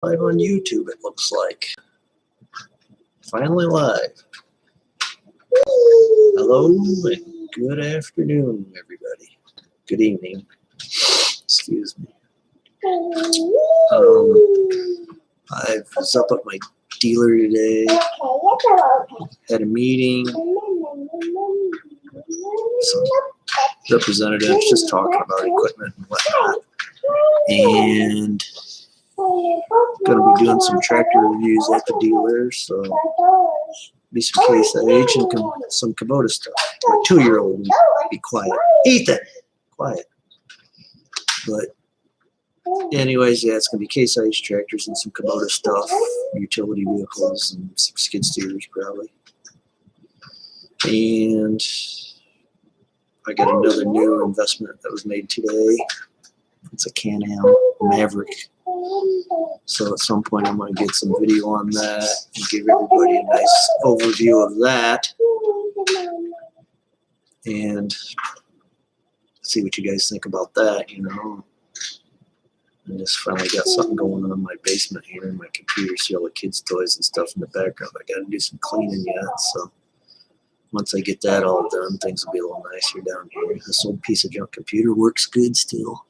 Live on YouTube, it looks like. Finally live. Hello and good afternoon, everybody. Good evening. Excuse me. I was up at my dealer today. Had a meeting. Some representatives just talking about equipment and whatnot. And going to be doing some tractor reviews at the dealer, so be some Case IH and some Kubota stuff. My 2-year-old be quiet. Ethan, quiet. But anyways, yeah, it's going to be Case IH tractors and some Kubota stuff, utility vehicles and some skid steers probably. And I got another new investment that was made today. It's a Can-Am Maverick. So at some point I'm going to get some video on that and give everybody a nice overview of that. And see what you guys think about that, you know. I just finally got something going on in my basement here in my computer. See all the kids' toys and stuff in the background. I got to do some cleaning yet, so once I get that all done, things will be a little nicer down here. This old piece of junk computer works good still.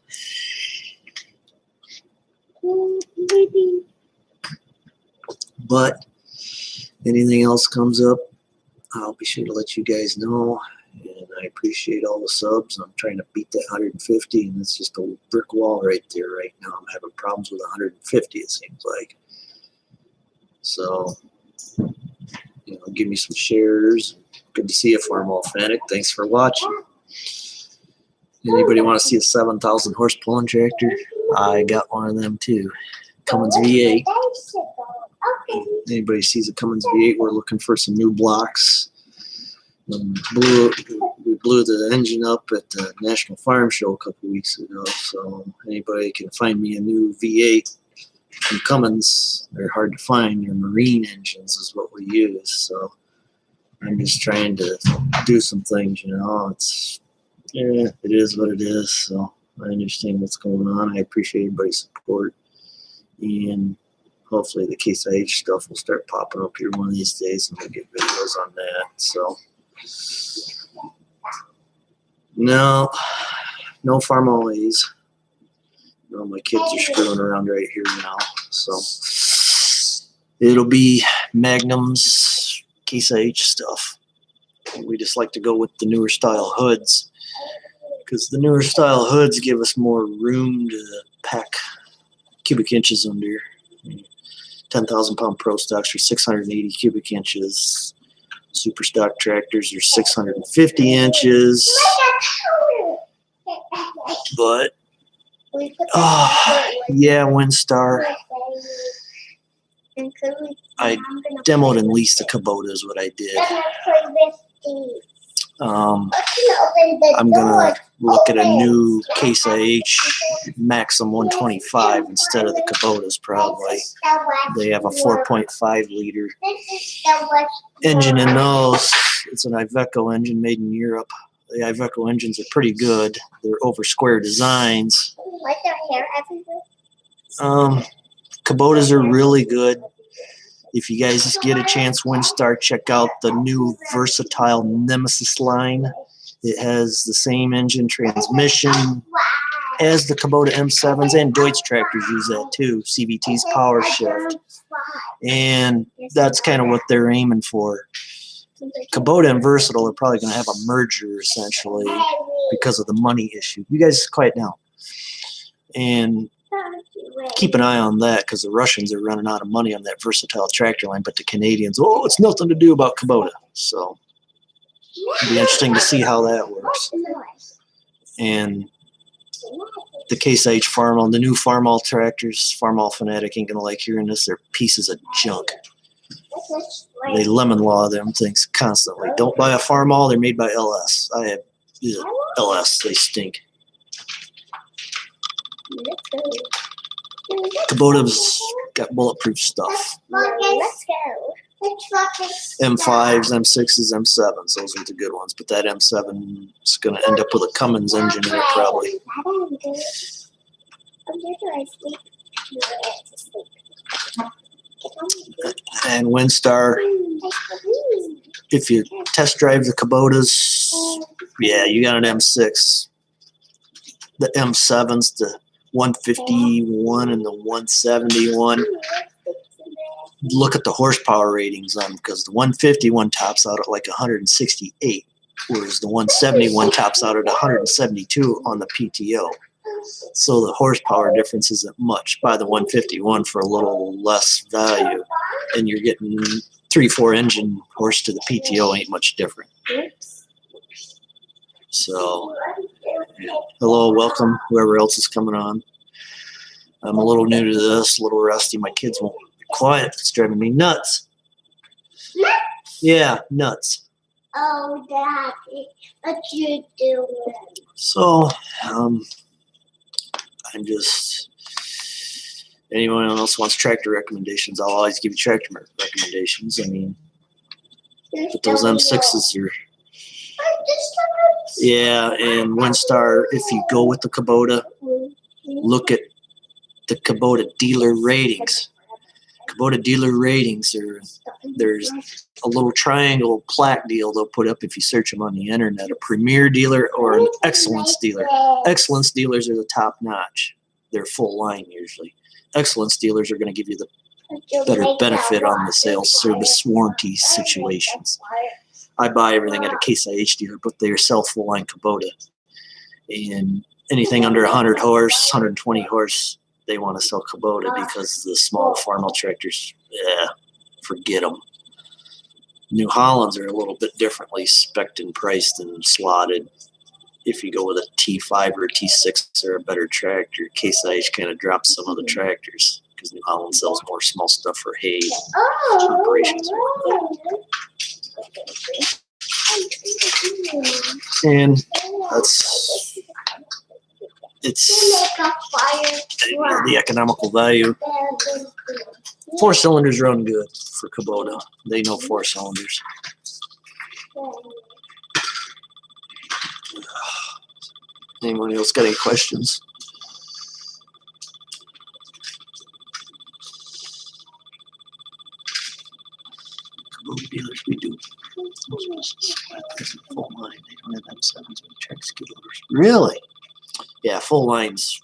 But anything else comes up, I'll be sure to let you guys know. And I appreciate all the subs. I'm trying to beat that 150, and it's just a brick wall right there right now. I'm having problems with 150, it seems like. So, you know, give me some shares. Good to see you, Farmall Fanatic. Thanks for watching. Anybody want to see a 7,000 horse pulling tractor? I got one of them too. Cummins V8. Anybody sees a Cummins V8, we're looking for some new blocks. We blew the engine up at the National Farm Show a couple weeks ago. So anybody can find me a new V8 from Cummins. They're hard to find. They're marine engines is what we use. So I'm just trying to do some things, you know. Yeah, it is what it is. So I understand what's going on. I appreciate everybody's support. And hopefully the Case IH stuff will start popping up here one of these days, and we'll get videos on that. So no Farmall A's. No, my kids are screwing around right here now. So it'll be Magnums, Case IH stuff. We just like to go with the newer style hoods, because the newer style hoods give us more room to pack cubic inches under. 10,000 pound pro stocks are 680 cubic inches. Super stock tractors are 650 inches. But yeah, Windstar. I demoed and leased a Kubota is what I did. I'm gonna look at a new Case IH Maxim 125 instead of the Kubotas probably. They have a 4.5 liter engine in those. It's an Iveco engine made in Europe. The Iveco engines are pretty good. They're over square designs. Like their hair everywhere? Kubotas are really good. If you guys just get a chance, Windstar, check out the new Versatile Nemesis line. It has the same engine transmission as the Kubota M7s, and Deutz tractors use that too, CVT's Power Shift. And that's kind of what they're aiming for. Kubota and Versatile are probably going to have a merger essentially because of the money issue. You guys quiet down. And keep an eye on that, because the Russians are running out of money on that Versatile tractor line, but the Canadians, oh, it's nothing to do about Kubota. So it'll be interesting to see how that works. And the Case IH Farmall, the new Farmall tractors, Farmall Fanatic ain't gonna like hearing this. They're pieces of junk. They lemon law them things constantly. Don't buy a Farmall. They're made by LS. I have LS. They stink. Kubota's got bulletproof stuff. Let's go. M5s, M6s, M7s. Those are the good ones. But that M7 is going to end up with a Cummins engine in it probably. And WinStar, if you test drive the Kubotas, yeah, you got an M6. The M7s, the 151 and the 171. Look at the horsepower ratings on them, because the 151 tops out at like 168, whereas the 171 tops out at 172 on the PTO. So the horsepower difference isn't much. Buy the 151 for a little less value, and you're getting 3-4 engine horse to the PTO ain't much different. So, yeah. Hello, welcome, whoever else is coming on. I'm a little new to this, a little rusty. My kids won't be quiet. It's driving me nuts. Yeah, nuts. Oh, Daddy, what you doing? So, I'm just, anyone else wants tractor recommendations, I'll always give you tractor recommendations. I mean, but those M6s are, yeah, and WinStar, if you go with the Kubota, look at the Kubota dealer ratings. Kubota dealer ratings are, there's a little triangle plaque deal they'll put up if you search them on the internet, a premier dealer or an excellence dealer. Excellence dealers are the top notch. They're full line usually. Excellence dealers are going to give you the better benefit on the sales service warranty situations. I buy everything at a Case IH dealer, but they sell full line Kubota. And anything under 100 horse, 120 horse, they want to sell Kubota, because the small farm tractors, yeah, forget them. New Hollands are a little bit differently spec'd and priced and slotted. If you go with a T5 or a T6 or a better tractor, Case IH kind of drops some of the tractors, because New Holland sells more small stuff for hay operations and whatnot. And it's the economical value. 4 cylinders run good for Kubota. They know 4 cylinders. Anyone else got any questions? Kubota dealers, we do. Full line. They don't have M7s with track skid loaders. Really? Yeah, full lines.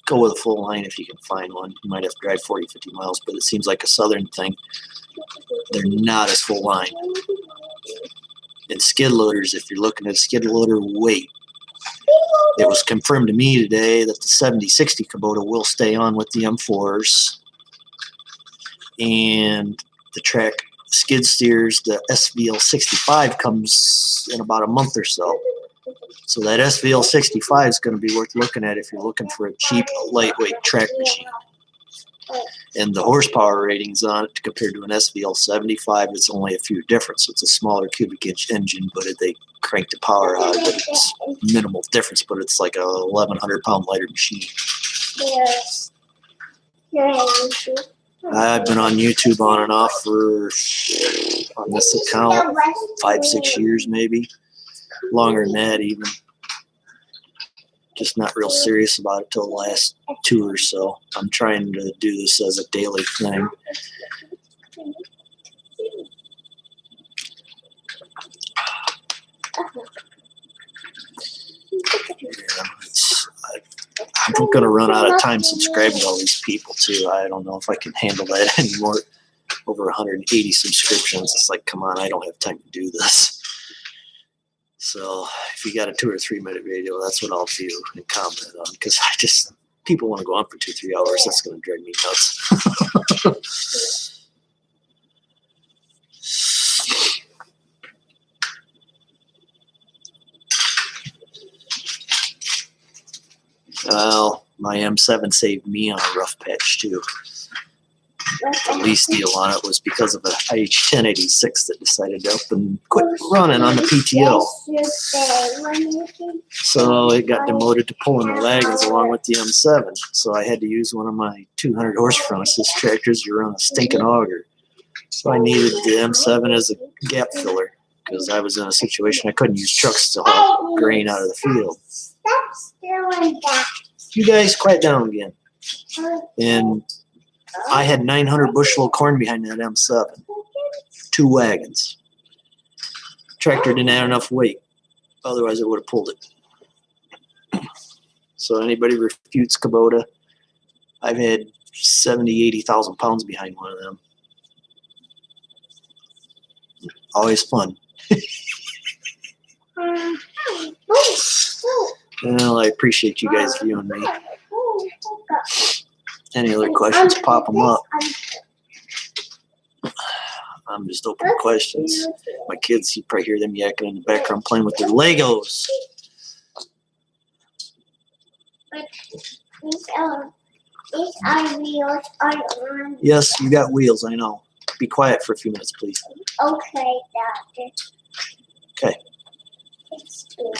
Go with a full line if you can find one. You might have to drive 40, 50 miles, but it seems like a southern thing. They're not as full line. And skid loaders, if you're looking at a skid loader, wait. It was confirmed to me today that the 7060 Kubota will stay on with the M4s. And the track skid steers, the SVL 65 comes in about a month or so. So that SVL 65 is going to be worth looking at if you're looking for a cheap, lightweight track machine. And the horsepower ratings on it compared to an SVL 75, it's only a few difference. So it's a smaller cubic inch engine, but they crank the power out of it. It's minimal difference, but it's like a 1,100 pound lighter machine. I've been on YouTube on and off for, on this account, 5-6 years maybe. Longer than that even. Just not real serious about it till the last 2 or so. I'm trying to do this as a daily thing. I'm going to run out of time subscribing to all these people too. I don't know if I can handle that anymore. Over 180 subscriptions. It's like, come on, I don't have time to do this. So if you got a 2 or 3 minute video, that's what I'll do and comment on, because people want to go on for 2-3 hours. That's going to drive me nuts. Well, my M7 saved me on a rough patch too. The lease deal on it was because of a IH 1086 that decided to up and quit running on the PTO. So it got demoted to pulling the wagons along with the M7. So I had to use one of my 200 horsepower assist tractors to run a stinking auger. So I needed the M7 as a gap filler, because I was in a situation I couldn't use trucks to haul grain out of the field. You guys, quiet down again. And I had 900 bushel of corn behind that M7. 2 wagons. Tractor didn't have enough weight. Otherwise, it would have pulled it. So anybody refutes Kubota, I've had 70, 80,000 pounds behind one of them. Always fun. Well, I appreciate you guys viewing me. Any other questions, pop them up. I'm just open to questions. My kids, you probably hear them yakking in the background playing with their Legos. These are wheels on. Yes, you got wheels, I know. Be quiet for a few minutes, please. Okay, Doctor. Okay. It's good.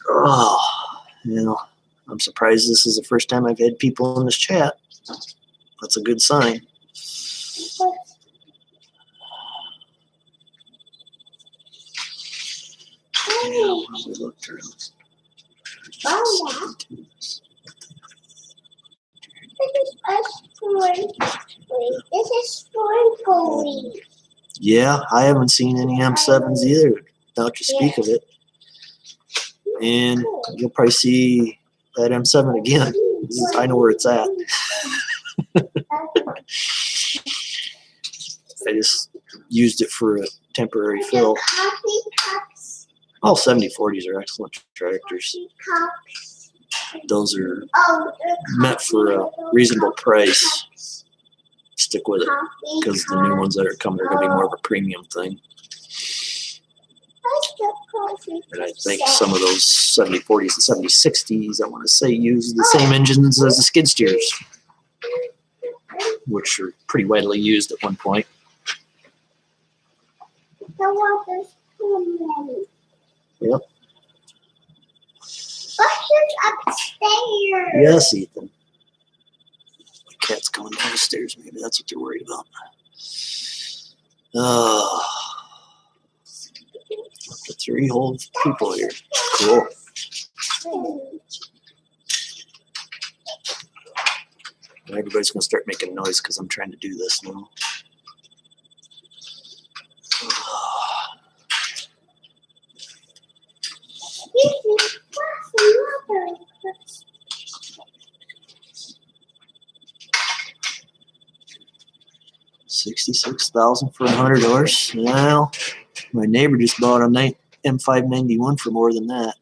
Oh, I'm surprised this is the first time I've had people in this chat. That's a good sign. Yeah, we look through. This is sprinkly. Yeah, I haven't seen any M7s either, without you speak of it. And you'll probably see that M7 again. I know where it's at. I just used it for a temporary fill. Coffee cups. All 7040s are excellent tractors. Coffee cups. Those are Oh, meant for a reasonable price. Stick with it, because the new ones that are coming are going to be more of a premium thing. And I think some of those 7040s and 7060s, I want to say, use the same engines as the skid steers, which are pretty widely used at one point. The water's too many. Yep. Buster's upstairs. Yes, Ethan. The cat's going down the stairs. Maybe that's what they're worried about. Up to 3 whole people here. Cool. Everybody's going to start making noise because I'm trying to do this now. $66,000 for a $100. Well, my neighbor just bought a M591 for more than that.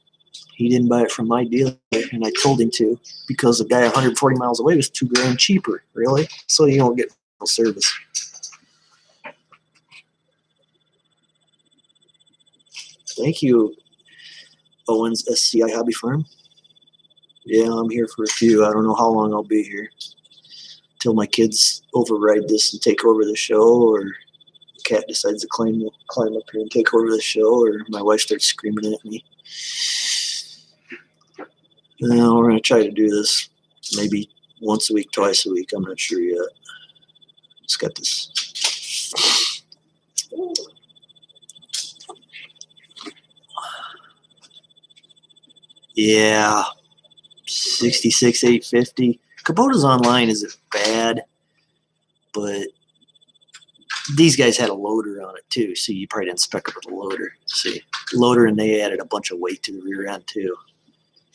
He didn't buy it from my dealer, and I told him to, because the guy 140 miles away was $2,000 cheaper. Really? So you don't get no service. Thank you, Owens SCI Hobby Farm. Yeah, I'm here for a few. I don't know how long I'll be here. Till my kids override this and take over the show, or the cat decides to climb up here and take over the show, or my wife starts screaming at me. No, we're going to try to do this maybe once a week, twice a week. I'm not sure yet. Just got this. Yeah, 66,850. Kubota's online isn't bad, but these guys had a loader on it too, so you probably didn't spec it with a loader. See, loader, and they added a bunch of weight to the rear end too,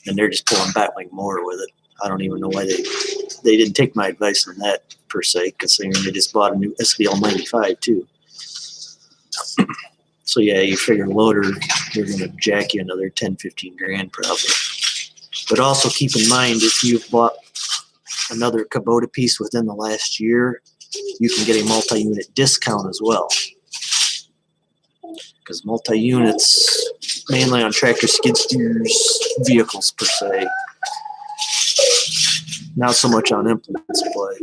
and they're just pulling back like more with it. I don't even know why they didn't take my advice on that per se, considering they just bought a new SVL 95 too. So yeah, you figure loader, they're going to jack you another 10, 15 grand probably. But also keep in mind, if you've bought another Kubota piece within the last year, you can get a multi-unit discount as well. Because multi-units, mainly on tractor, skid steers, vehicles per se, not so much on implements, but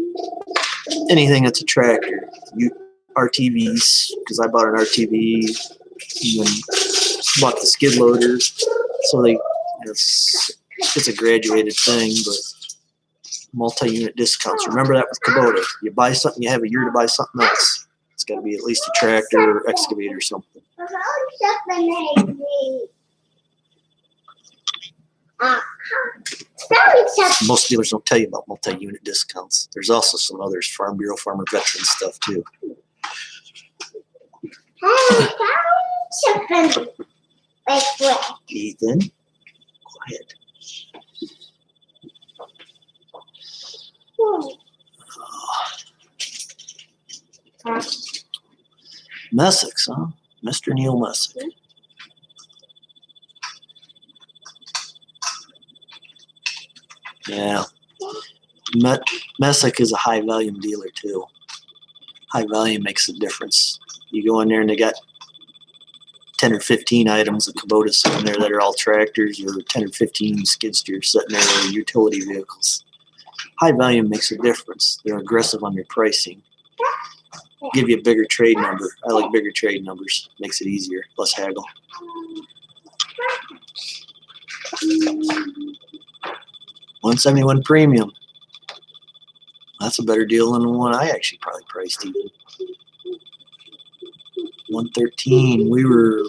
anything that's a tractor. RTVs, because I bought an RTV and then bought the skid loader, so it's a graduated thing, but multi-unit discounts. Remember that with Kubota. You buy something, you have a year to buy something else. It's got to be at least a tractor or excavator or something. Spelling something. Most dealers don't tell you about multi-unit discounts. There's also some others, Farm Bureau, Farmer Veteran stuff too. Something. Wait. Ethan, quiet. Messick's, huh? Mr. Neil Messick. Yeah. Messick is a high volume dealer too. High volume makes a difference. You go in there and they got 10 or 15 items of Kubota sitting there that are all tractors, or 10 or 15 skid steers sitting there that are utility vehicles. High volume makes a difference. They're aggressive on their pricing. Give you a bigger trade number. I like bigger trade numbers. Makes it easier, less haggle. 171 premium. That's a better deal than the one I actually probably priced even. 113. We were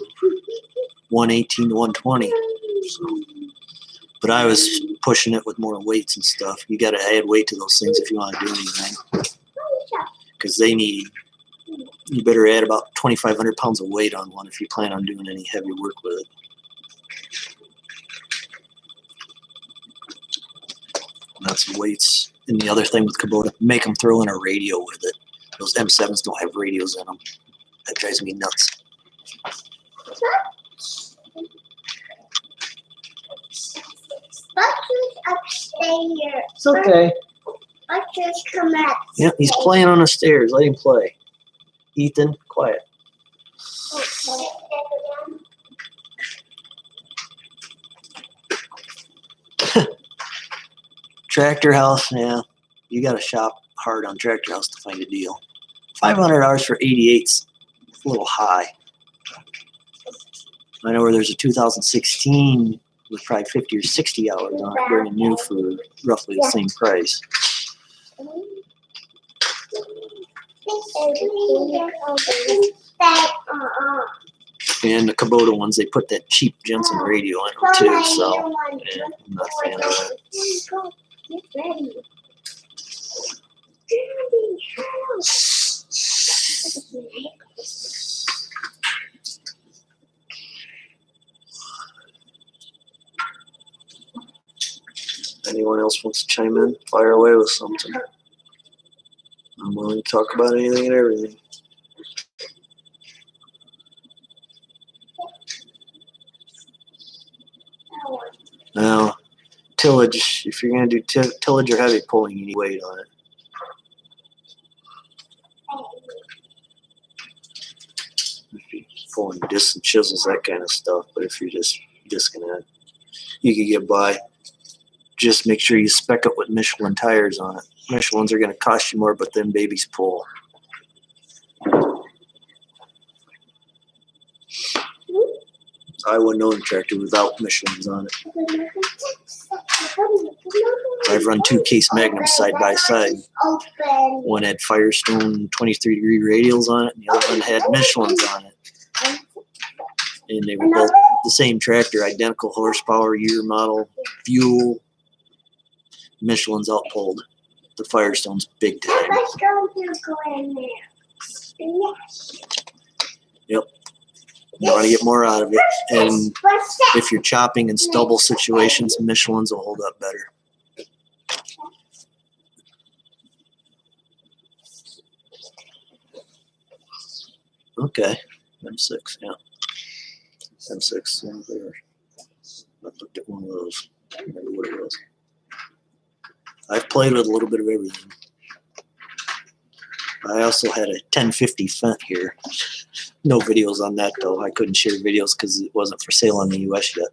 118 to 120. So, but I was pushing it with more weights and stuff. You got to add weight to those things if you want to do anything, because they need. You better add about 2,500 pounds of weight on one if you plan on doing any heavy work with it. And that's weights. And the other thing with Kubota, make them throw in a radio with it. Those M7s don't have radios in them. That drives me nuts. Bucky's upstairs. It's okay. Bucky's come up. Yeah, he's playing on the stairs. Let him play. Ethan, quiet. Tractor House, yeah. You got to shop hard on Tractor House to find a deal. $500 for 88's a little high. I know where there's a 2016 with probably 50 or 60 hours on it, brand new for roughly the same price. And the Kubota ones, they put that cheap Jensen radio in them too, so yeah, I'm not a fan of that. Get ready. Anyone else wants to chime in? Fire away with something. I'm willing to talk about anything and everything. Now, tillage, if you're going to do tillage or heavy pulling, you need weight on it. If you're pulling discs and chisels, that kind of stuff. But if you're just discing it, you can get by. Just make sure you spec up with Michelin tires on it. Michelin's are going to cost you more, but then babies pull. I wouldn't own a tractor without Michelin's on it. I've run two Case Magnums side by side. One had Firestone 23-degree radials on it, and the other one had Michelin's on it. And they were both the same tractor, identical horsepower, year, model, fuel. Michelin's outpulled. The Firestone's big time. Let's go in there. Yes. Yep. You want to get more out of it. And if you're chopping in stubble situations, Michelin's will hold up better. Okay. M6, yeah. M6, yeah, there. I looked at one of those. I don't remember what it was. I've played with a little bit of everything. I also had a 1050 Fendt here. No videos on that though. I couldn't share videos because it wasn't for sale in the US yet.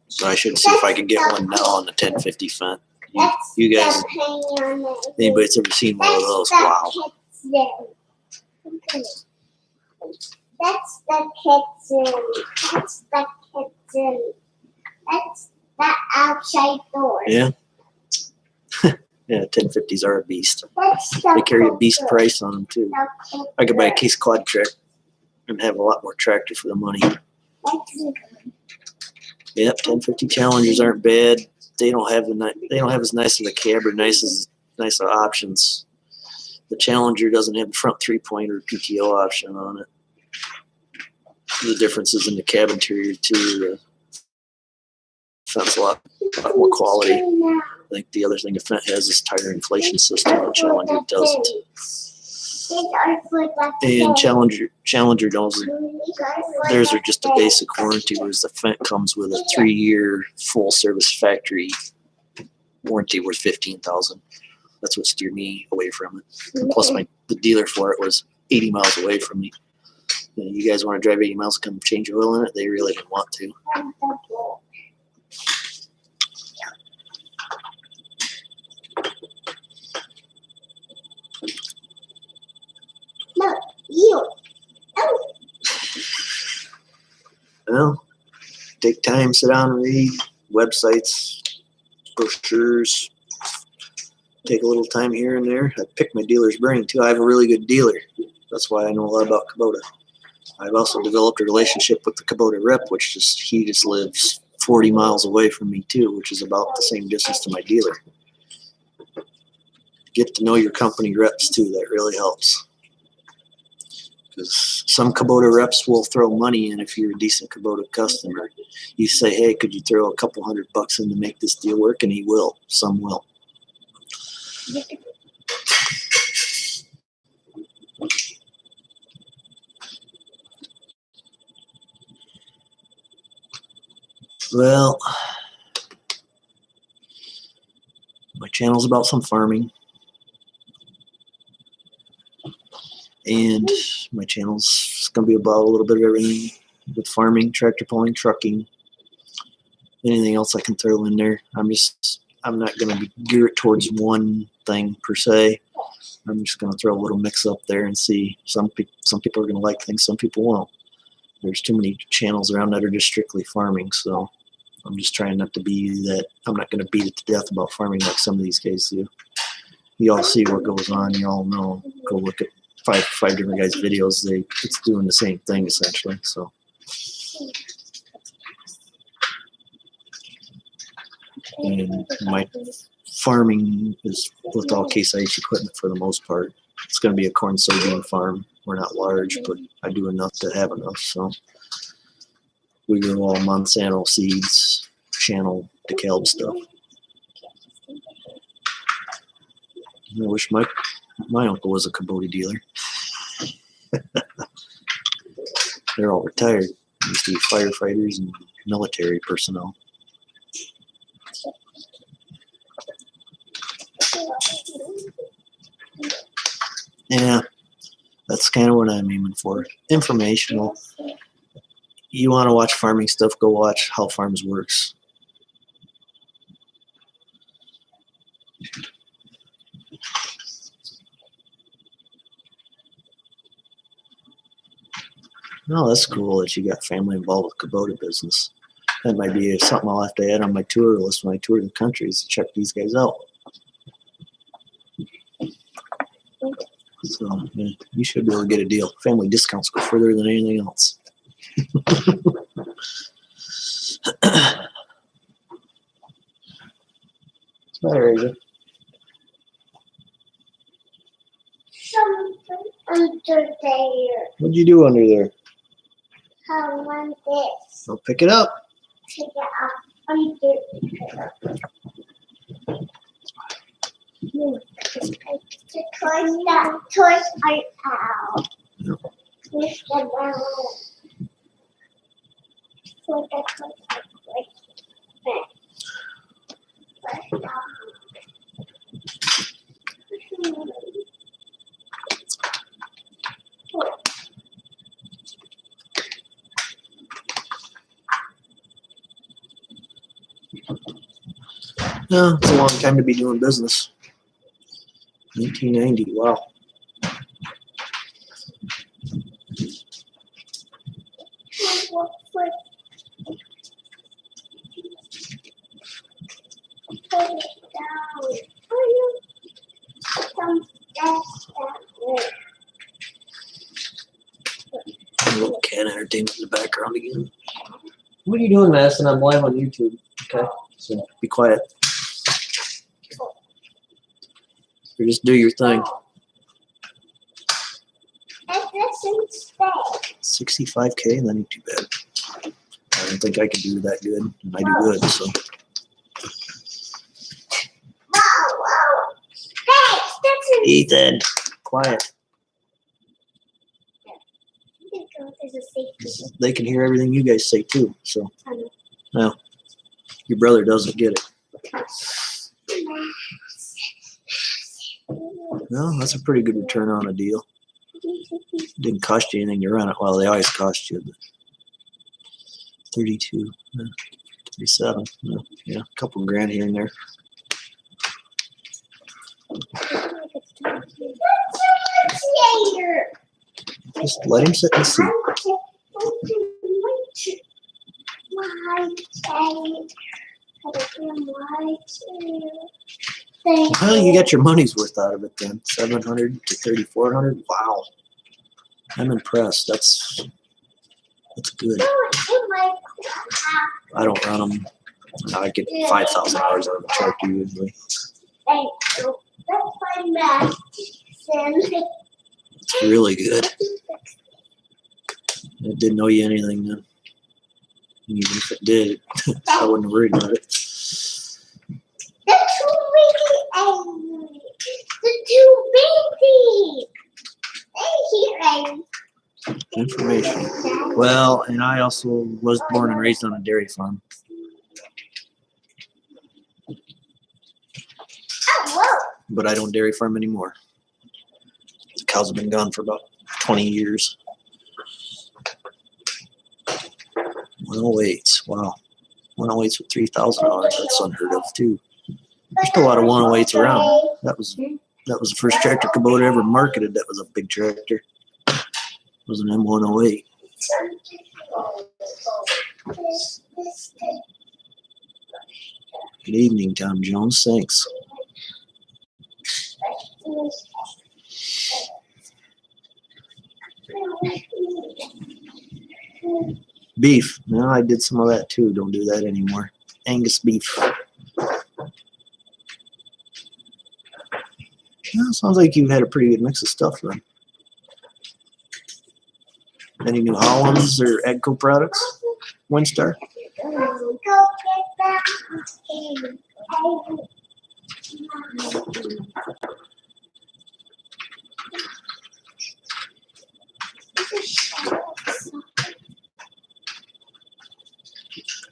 So I should see if I could get one now on the 1050 Fendt. You guys, anybody that's ever seen one of those? Wow. That's the kitchen. That's the kitchen. That's the outside door. Yeah. Yeah, 1050s are a beast. That's They the carry a beast cooker. price on them too. The I could buy a cooker. Case Quad Trek and have a lot more tractor for the money. That's good. Yep, 1050 Challengers aren't bad. They don't have as nice of a cab or nice of options. The Challenger doesn't have the front 3-pointer PTO option on it. The differences in the cab interior too. The Fendt's a lot more quality. I think the other thing the Fendt has is tire inflation system. The Challenger doesn't. And Challenger knows theirs are just a basic warranty, whereas the Fendt comes with a 3-year full service factory warranty worth $15,000. That's what steered me away from it. And plus, the dealer for it was 80 miles away from me. You guys want to drive 80 miles to come change oil in it? They really didn't want to. No, you. Oh. Well, take time, sit down and read websites, brochures. Take a little time here and there. I pick my dealer's brain too. I have a really good dealer. That's why I know a lot about Kubota. I've also developed a relationship with the Kubota rep, he just lives 40 miles away from me too, which is about the same distance to my dealer. Get to know your company reps too. That really helps. Because some Kubota reps will throw money in if you're a decent Kubota customer. You say, hey, could you throw a couple $100 in to make this deal work? And he will. Some will. Well, my channel's about some farming. And my channel's going to be about a little bit of everything with farming, tractor pulling, trucking, anything else I can throw in there. I'm not going to gear it towards one thing per se. I'm just going to throw a little mix up there and see. Some people are going to like things, some people won't. There's too many channels around that are just strictly farming, so I'm just trying not to be that. I'm not going to beat it to death about farming like some of these guys do. You all see what goes on. You all know. Go look at five different guys' videos. It's doing the same thing essentially. So. And my farming is with all Case IH equipment for the most part. It's going to be a corn soybean farm. We're not large, but I do enough to have enough. So we grow all Monsanto seeds, channel, DeKalb stuff. I wish my uncle was a Kubota dealer. They're all retired. They used to be firefighters and military personnel. Yeah, that's kind of what I'm aiming for. Informational. You want to watch farming stuff, go watch How Farms Works. No, that's cool that you got family involved with Kubota business. That might be something I'll have to add on my tour list when I tour the country is to check these guys out. So yeah, you should be able to get a deal. Family discounts go further than anything else. What's the matter, Asia? Something under there. What'd you do under there? I want this. I'll pick it up. Take it off under. The toys are out. Yep. With the balloon. So the toys are No, it's a long time to be doing business. 1990, wow. entertainment in the background again. What are you doing, Madison? I'm live on YouTube. Okay, so be quiet. Or just do your thing. And this instead. 65K, that ain't too bad. I don't think I can do that good. And I do good, so. Whoa. Hey, that's an Ethan, quiet. There's a safety. They can hear everything you guys say too, so. I know. No, your brother doesn't get it. No, that's a pretty good return on a deal. Didn't cost you anything to run it. Well, they always cost you, but 32, 37, yeah, a couple grand here and there. Just let him sit in the seat. Well, you got your money's worth out of it then. 700 to 3,400. Wow, I'm impressed. That's good. I don't run them. I get 5,000 hours out of a tractor usually. It's really good. I didn't know you anything then. Even if it did, I wouldn't have worried about it. Information. Well, and I also was born and raised on a dairy farm. But I don't dairy farm anymore. The cows have been gone for about 20 years. 108s. Wow. 108s with $3,000. That's unheard of too. There's still a lot of 108s around. That was the first tractor Kubota ever marketed. That was a big tractor. It was an M108. Good evening, Tom Jones. Thanks. Beef. No, I did some of that too. Don't do that anymore. Angus beef. Well, sounds like you've had a pretty good mix of stuff then. Any New Hollands or Agco products? Windstar?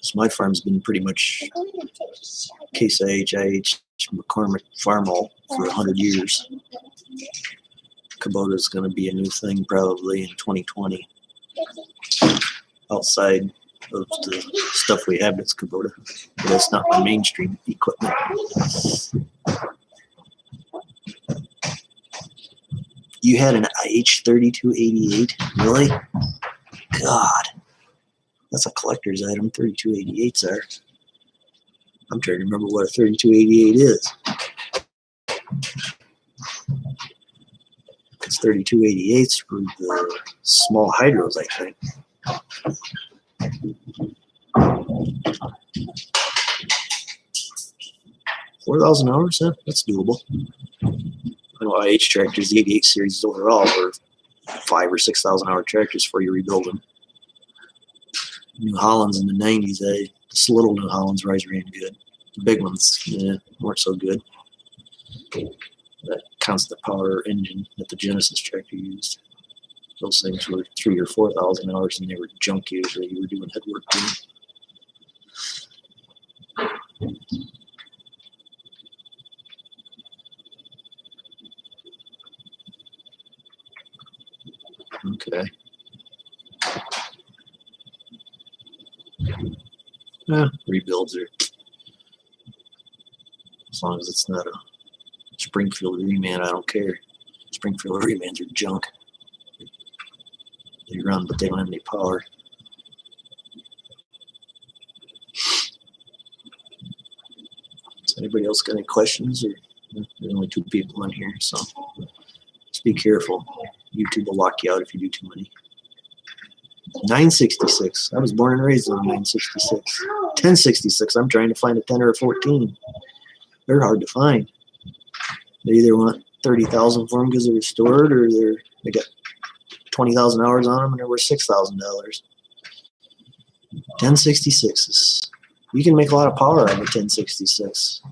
So my farm's been pretty much Case IH, McCormick Farmall for 100 years. Kubota's going to be a new thing probably in 2020. Outside of the stuff we have that's Kubota. But that's not my mainstream equipment. You had an IH3288? Really? God. That's a collector's item. 3288s are. I'm trying to remember what a 3288 is. It's 3288s for the small hydros, I think. $4,000, huh? That's doable. I know IH tractors, the 88 series overall, were 5,000 or 6,000 hour tractors before you rebuild them. New Hollands in the 90s, just little New Hollands always ran good. The big ones, yeah, weren't so good. That constant power engine that the Genesis tractor used. Those things were 3,000 or 4,000 hours, and they were junk usually. You were doing head work to them. Okay. Yeah, rebuilds are, as long as it's not a Springfield reman, I don't care. Springfield remans are junk. They run, but they don't have any power. Does anybody else got any questions? Or there's only 2 people on here, so just be careful. YouTube will lock you out if you do too many. 966. I was born and raised on 966. 1066. I'm trying to find a 10 or a 14. They're hard to find. They either want 30,000 for them because they're restored, or they got 20,000 hours on them and they're worth $6,000. 1066s. You can make a lot of power out of a 1066.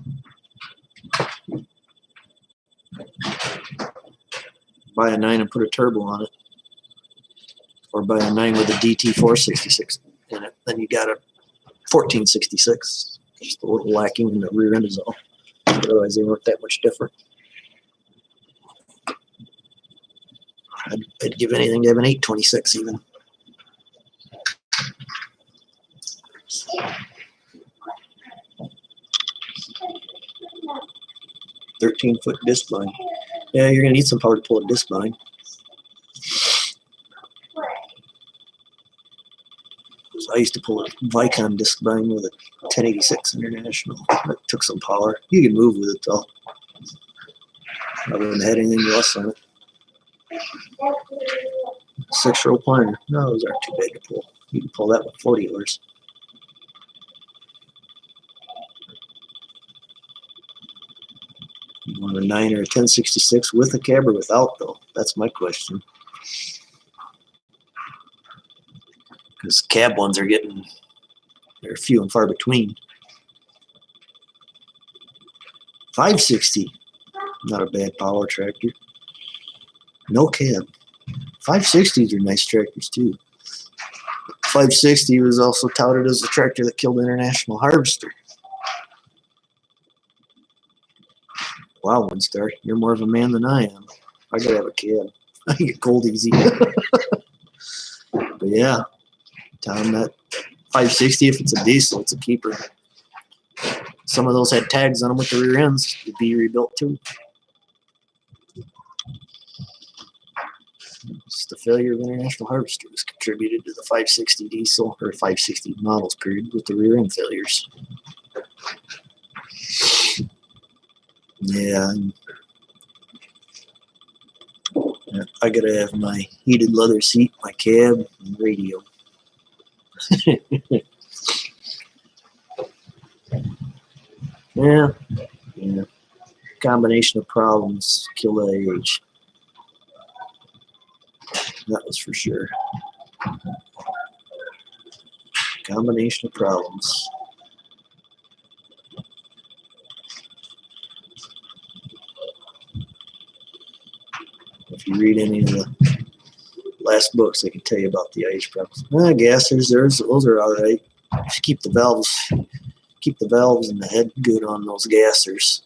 Buy a 9 and put a turbo on it. Or buy a 9 with a DT 466 in it. Then you got a 1466. Just a little lacking in the rear end is all. Otherwise, they weren't that much different. I'd give anything to have an 826 even. "13-foot disc line." Yeah, you're gonna need some power to pull a disc line. So I used to pull a Vicon disc line with a 1086 International. That took some power. You can move with it though. I wouldn't have had anything less on it. 6-row planter. No, those aren't too big to pull. You can pull that with 40-oars. You want a 9 or a 1066 with a cab or without, though? That's my question. Because cab ones are they're few and far between. 560. Not a bad power tractor. No cab. 560s are nice tractors, too. 560 was also touted as the tractor that killed International Harvester. Wow, Windstar, you're more of a man than I am. I gotta have a cab. I get cold easy. But yeah, Tom, that 560, if it's a diesel, it's a keeper. Some of those had tags on them with the rear ends to be rebuilt too. Just the failure of International Harvester was contributed to the 560 diesel, or 560 models period, with the rear end failures. Yeah, I gotta have my heated leather seat, my cab, and radio. Yeah. Combination of problems kill the age. That was for sure. Combination of problems. If you read any of the last books, they can tell you about the age problems. Gassers, those are all right. If you keep the valves and the head good on those gassers.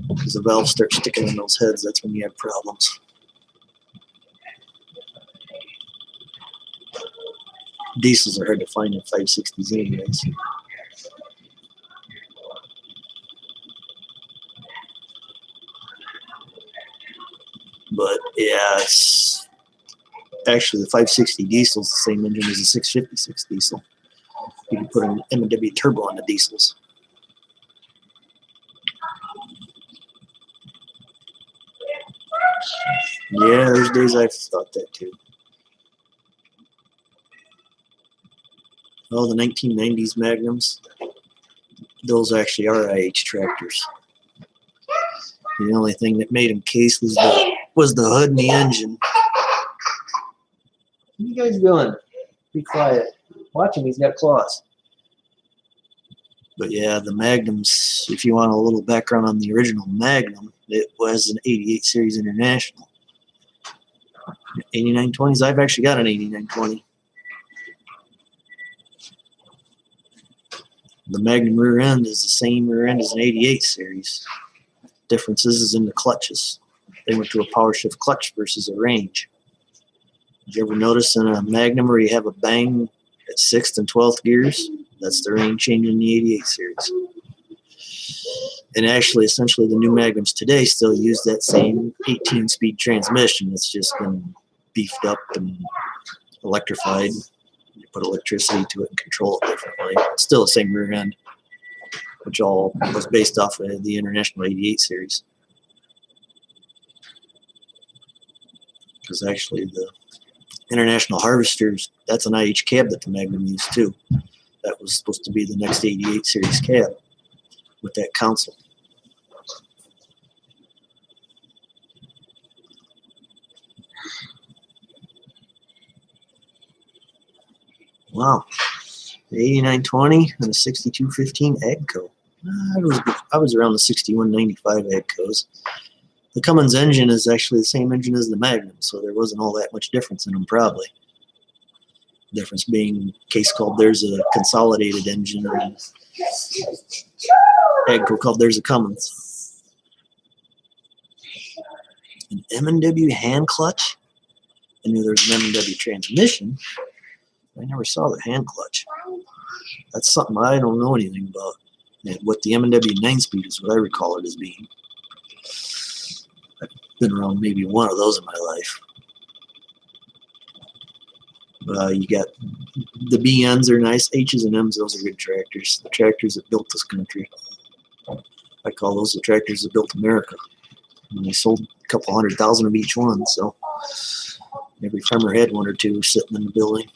Because the valves start sticking in those heads, that's when you have problems. Diesels are hard to find in 560s anyways. But yeah, it's actually the 560 diesel is the same engine as the 656 diesel. You can put an M&W turbo on the diesels. Yeah, there's days I've thought that too. Oh, the 1990s Magnums, those actually are IH tractors. The only thing that made them case was the hood and the engine. What are you guys doing? Be quiet. Watch him, he's got claws. But yeah, the Magnums, if you want a little background on the original Magnum, it was an 88 Series International. 8920s, I've actually got an 8920. The Magnum rear end is the same rear end as an 88 Series. Differences is in the clutches. They went to a power shift clutch versus a range. Did you ever notice in a Magnum where you have a bang at 6th and 12th gears? That's the range change in the 88 Series. And actually, essentially, the new Magnums today still use that same 18-speed transmission. It's just been beefed up and electrified. You put electricity to it and control it differently. It's still the same rear end, which all was based off of the International 88 Series. Because actually, the International Harvesters, that's an IH cab that the Magnum used too. That was supposed to be the next 88 series cab with that console. Wow. The 8920 and the 6215 AGCO. I was around the 6195 AGCOs. The Cummins engine is actually the same engine as the Magnum, so there wasn't all that much difference in them probably. Difference being case called there's a consolidated engine and AGCO called there's a Cummins. An M&W hand clutch? I knew there was an M&W transmission. I never saw the hand clutch. That's something I don't know anything about. And what the M&W 9-speed is what I recall it as being. I've been around maybe one of those in my life. You got the BNs are nice. H's and M's, those are good tractors. The tractors that built this country. I call those the tractors that built America. And they sold a couple 100,000 of each one, so every farmer had one or two sitting in the building.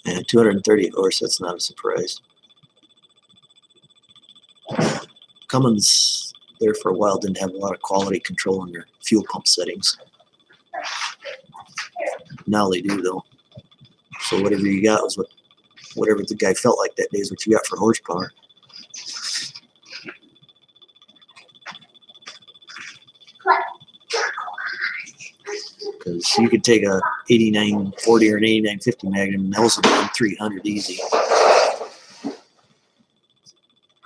And 230 horse, that's not a surprise. Cummins, there for a while, didn't have a lot of quality control in their fuel pump settings. Now they do, though. So whatever you got was whatever the guy felt like that day is what you got for horsepower. Because you could take a 8940 or an 8950 Magnum and those would run 300 easy.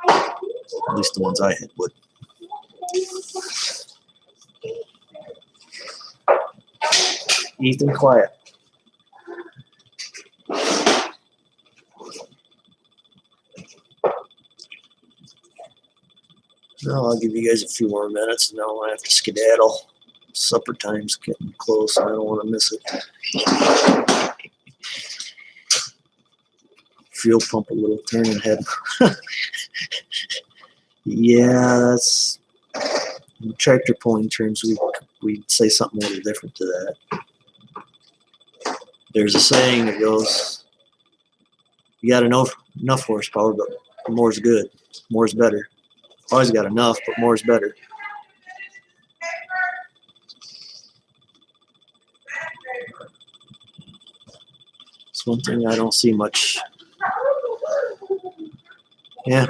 At least the ones I had would. Ethan, quiet. No, I'll give you guys a few more minutes and then I'll have to skedaddle. Supper time's getting close. I don't want to miss it. Fuel pump a little turning head. Yeah, that's in tractor pulling terms. We'd say something a little different to that. There's a saying that goes, "You got enough horsepower, but more's good. More's better. Always got enough, but more's better." It's one thing I don't see much. Yeah,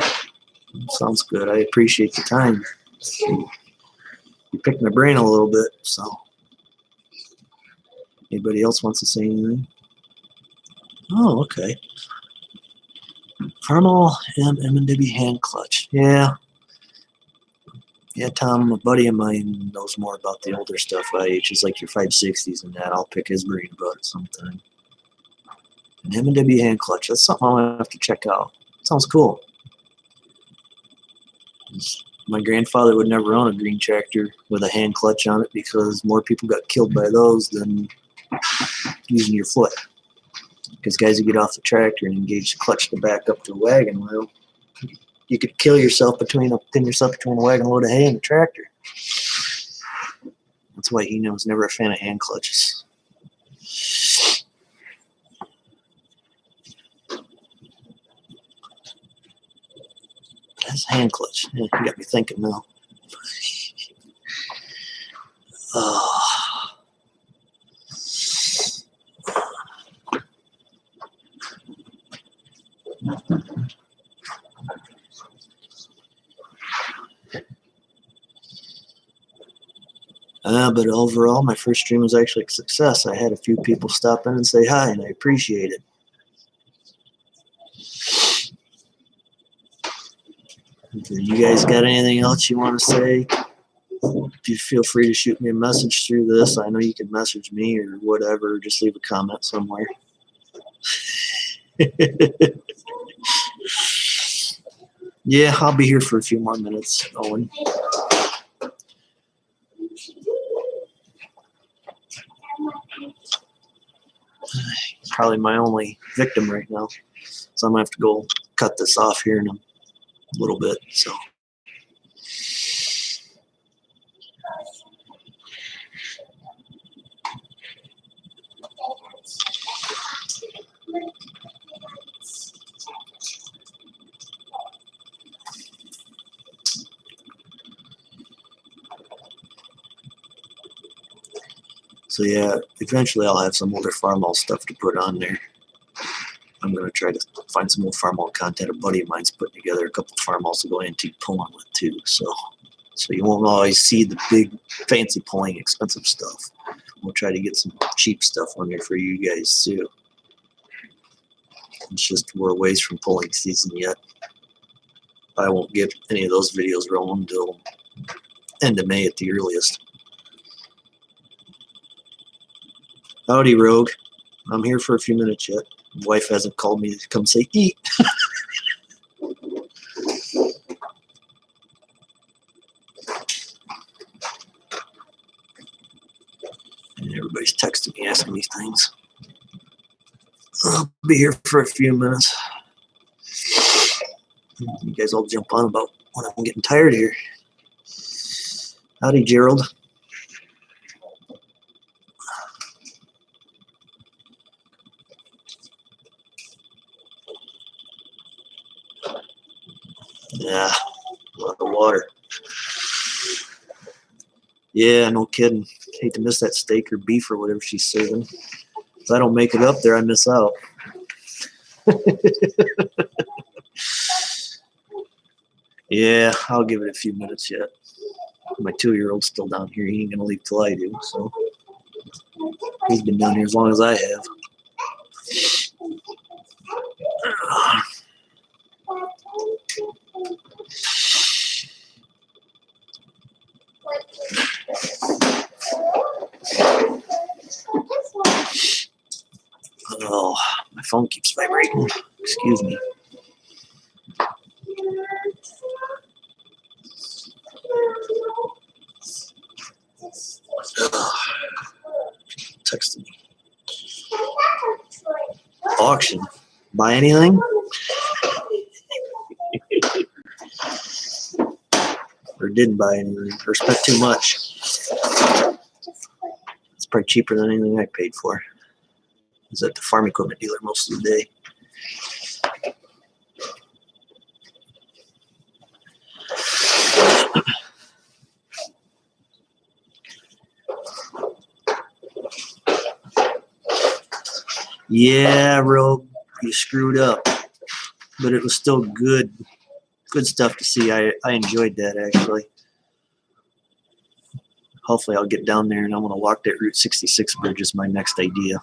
sounds good. I appreciate the time. You picked my brain a little bit, so. Anybody else wants to say anything? Oh, okay. Farmall M&W hand clutch. Yeah. Yeah, Tom, a buddy of mine knows more about the older stuff. IH's like your 560s and that. I'll pick his brain about it sometime. An M&W hand clutch. That's something I'll have to check out. Sounds cool. My grandfather would never own a green tractor with a hand clutch on it because more people got killed by those than using your foot. Because guys who get off the tractor and engage the clutch to back up to a wagon, well, you could kill yourself pin yourself between a wagon load of hay and a tractor. That's why he was never a fan of hand clutches. That's a hand clutch. Yeah, you got me thinking now. But overall, my first stream was actually a success. I had a few people stop in and say hi, and I appreciate it. If you guys got anything else you want to say, you feel free to shoot me a message through this. I know you can message me or whatever. Just leave a comment somewhere. Yeah, I'll be here for a few more minutes, Owen. Probably my only victim right now. So I'm going to have to go cut this off here in a little bit. So So yeah, eventually I'll have some older farmall stuff to put on there. I'm gonna try to find some old farmall content. A buddy of mine's putting together a couple of farmalls to go antique pulling with too. So you won't always see the big fancy pulling expensive stuff. We'll try to get some cheap stuff on there for you guys too. It's just we're a ways from pulling season yet. I won't get any of those videos rolling until end of May at the earliest. Howdy, Rogue. I'm here for a few minutes yet. My wife hasn't called me to come say eat. And everybody's texting me asking these things. I'll be here for a few minutes. You guys all jump on about when I'm getting tired here. Howdy, Gerald. Yeah, a lot of water. Yeah, no kidding. Hate to miss that steak or beef or whatever she's serving. If I don't make it up there, I miss out. Yeah, I'll give it a few minutes yet. My 2-year-old's still down here. He ain't gonna leave till I do. So he's been down here as long as I have. Oh, my phone keeps vibrating. Excuse me. Texted me. Auction. Buy anything? Or didn't buy anything, or spent too much. It's probably cheaper than anything I paid for. I was at the farm equipment dealer most of the day. Yeah, Rogue, you screwed up. But it was still good stuff to see. I enjoyed that, actually. Hopefully I'll get down there and I'm going to walk that Route 66 bridge is my next idea.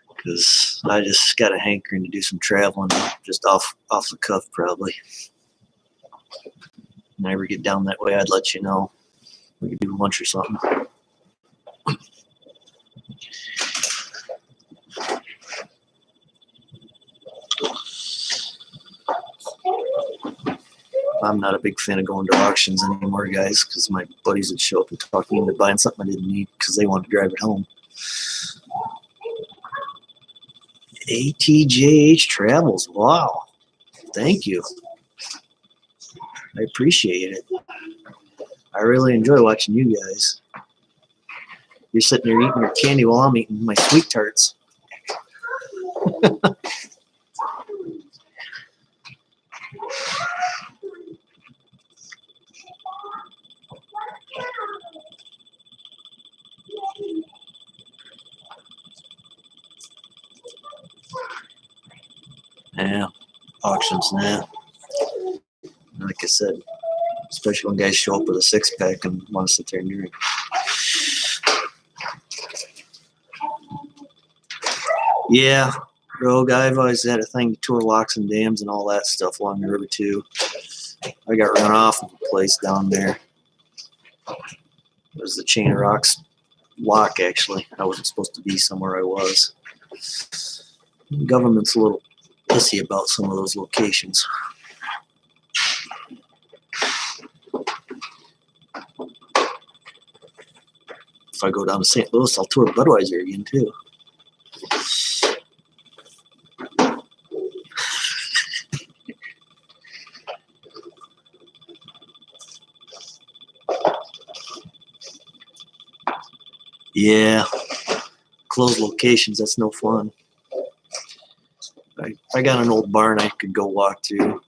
Because I just got a hankering to do some traveling, just off the cuff probably. When I ever get down that way, I'd let you know. We could do lunch or something. I'm not a big fan of going to auctions anymore, guys, because my buddies would show up and talk me into buying something I didn't need because they wanted to drive it home. ATJH Travels. Wow. Thank you. I appreciate it. I really enjoy watching you guys. You're sitting there eating your candy while I'm eating my sweet tarts. Yeah, auctions now. Like I said, especially when guys show up with a 6-pack and want to sit there and drink. Yeah, Rogue, I've always had a thing to tour locks and dams and all that stuff along the river too. I got run off of a place down there. It was the Chain of Rocks lock, actually. I wasn't supposed to be somewhere I was. The government's a little pissy about some of those locations. If I go down to St. Louis, I'll tour Budweiser again too. Yeah, closed locations, that's no fun. I got an old barn I could go walk to.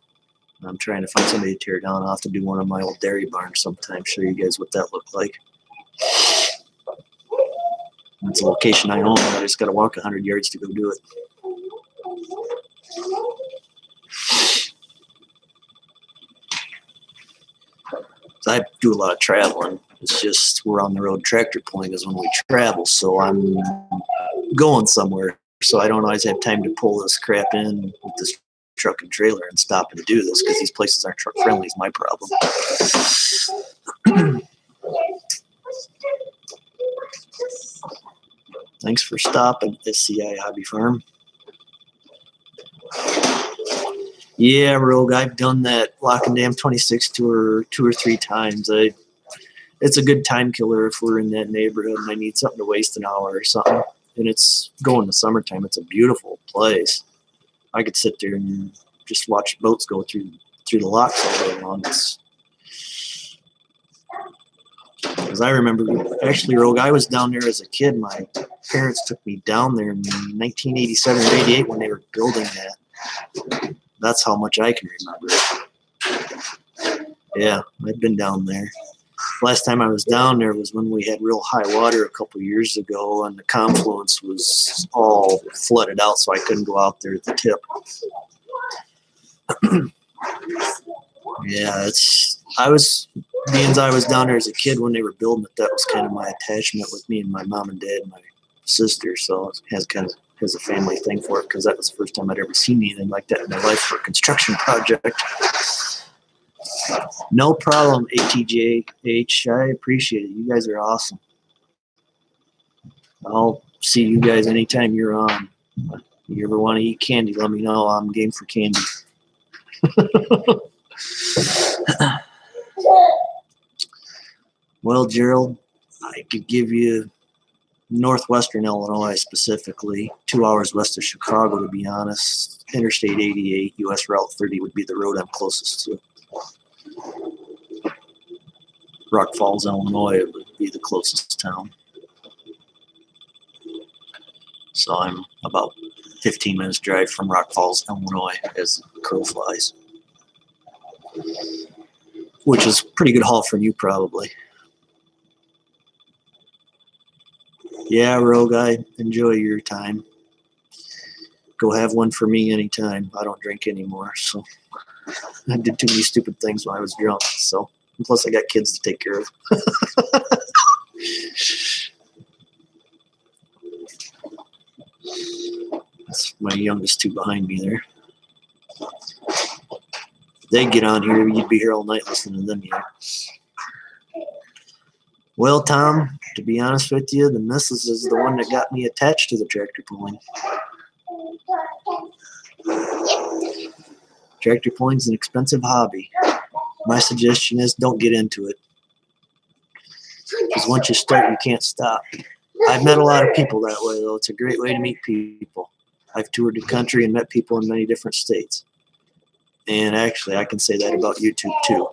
I'm trying to find somebody to tear down. I'll have to do one of my old dairy barns sometime, show you guys what that looked like. It's a location I own, but I just got to walk 100 yards to go do it. So I do a lot of traveling. It's just we're on the road tractor pulling is when we travel, so I'm going somewhere. So I don't always have time to pull this crap in with this truck and trailer and stop and do this because these places aren't truck friendly is my problem. Thanks for stopping, SCI Hobby Farm. Yeah, Rogue, I've done that Lock and Dam 26 tour 2 or 3 times. It's a good time killer if we're in that neighborhood and I need something to waste an hour or something. And it's going the summertime. It's a beautiful place. I could sit there and just watch boats go through the locks all day long. Because I remember, actually, Rogue, I was down there as a kid. My parents took me down there in 1987 or 88 when they were building that. That's how much I can remember. Yeah, I've been down there. Last time I was down there was when we had real high water a couple years ago, and the confluence was all flooded out, so I couldn't go out there at the tip. Yeah, I was down there as a kid when they were building it. That was kind of my attachment with me and my mom and dad and my sister. So it has a family thing for it because that was the first time I'd ever seen anything like that in my life for a construction project. No problem, ATJH. I appreciate it. You guys are awesome. I'll see you guys anytime you're on. If you ever want to eat candy, let me know. I'm game for candy. Well, Gerald, I could give you northwestern Illinois specifically, 2 hours west of Chicago, to be honest. Interstate 88, US Route 30 would be the road I'm closest to. Rock Falls, Illinois would be the closest town. So I'm about 15 minutes drive from Rock Falls, Illinois, as the crow flies. Which is a pretty good haul from you, probably. Yeah, Rogue, I enjoy your time. Go have one for me anytime. I don't drink anymore, so I did too many stupid things when I was drunk. So, and plus I got kids to take care of. That's my youngest two behind me there. If they get on here, you'd be here all night listening to them here. Well, Tom, to be honest with you, the missus is the one that got me attached to the tractor pulling. Tractor pulling is an expensive hobby. My suggestion is don't get into it. Because once you start, you can't stop. I've met a lot of people that way, though. It's a great way to meet people. I've toured the country and met people in many different states. And actually, I can say that about YouTube, too.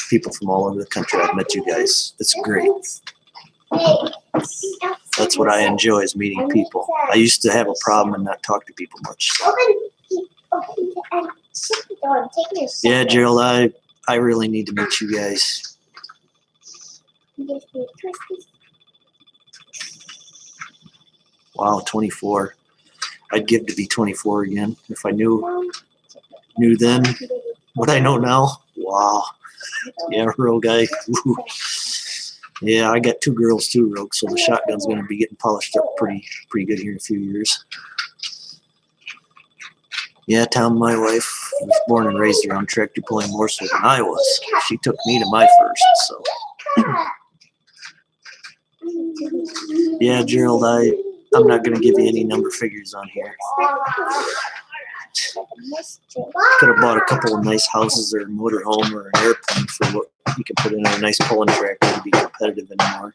People from all over the country. I've met you guys. It's great. That's what I enjoy, is meeting people. I used to have a problem and not talk to people much. Yeah, Gerald, I really need to meet you guys. Wow, 24. I'd give to be 24 again if I knew then what I know now. Wow. Yeah, real guy. Woo. Yeah, I got 2 girls too, Rogue, so the shotgun's going to be getting polished up pretty good here in a few years. Yeah, Tom, my wife was born and raised around tractor pulling more so than I was. She took me to my first, so. Yeah, Gerald, I'm not going to give you any number figures on here. Could have bought a couple of nice houses or a motorhome or an airplane for what you can put in a nice pulling tractor to be competitive anymore.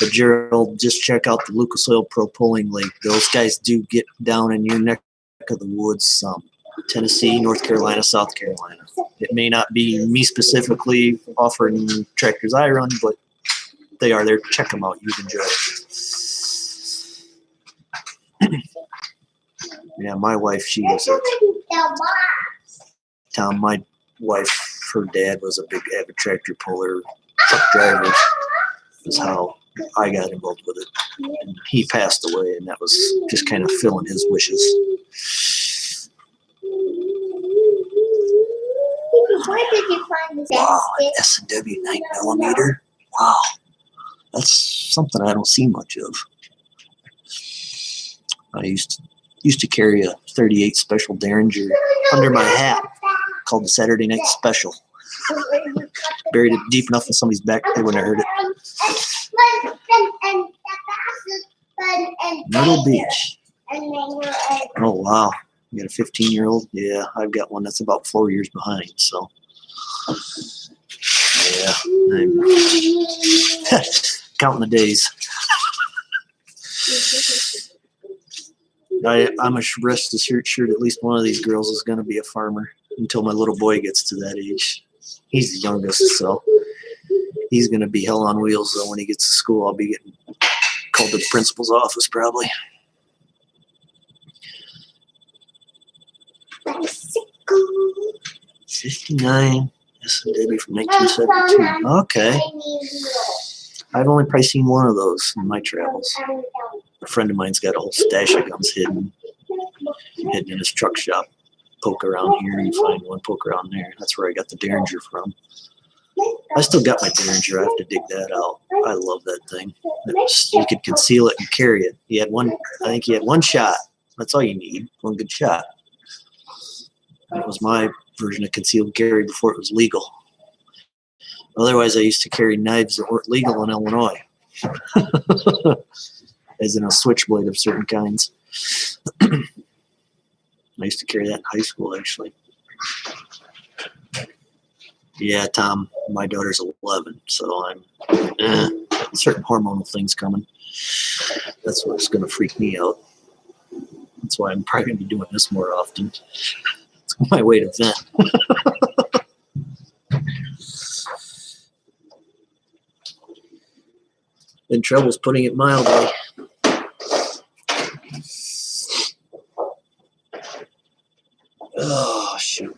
But Gerald, just check out the Lucas Oil Pro Pulling League. Those guys do get down in your neck of the woods some. Tennessee, North Carolina, South Carolina. It may not be me specifically offering tractors I run, but they are there. Check them out. You'd enjoy it. Yeah, my wife, she was Tom, my wife, her dad was a big avid tractor puller, truck driver. Is how I got involved with it. And he passed away, and that was just kind of filling his wishes. Where did you find this Wow, an basket? S&W 9mm. Wow, that's something I don't see much of. I used to carry a 38 Special Derringer under my hat called the Saturday Night Special. Buried it deep enough in somebody's back they wouldn't have heard it. Myrtle Beach. Oh wow, you got a 15-year-old? Yeah, I've got one that's about 4 years behind. So yeah, I'm counting the days. I'm rest assured at least one of these girls is going to be a farmer until my little boy gets to that age. He's the youngest, so he's going to be hell on wheels. Though when he gets to school, I'll be getting called to the principal's office probably. 59 S&W from 1972. Okay, I've only probably seen one of those in my travels. A friend of mine's got a whole stash of guns hidden in his truck shop. Poke around here, you find one, poke around there. That's where I got the Derringer from. I still got my Derringer. I have to dig that out. I love that thing. You could conceal it and carry it. I think he had one shot. That's all you need, one good shot. That was my version of concealed carry before it was legal. Otherwise, I used to carry knives that weren't legal in Illinois. As in a switchblade of certain kinds. I used to carry that in high school, actually. Yeah, Tom, my daughter's 11, so I'm certain hormonal things coming. That's what's going to freak me out. That's why I'm probably going to be doing this more often. It's my way to vent. In trouble's putting it mildly. Oh, shoot.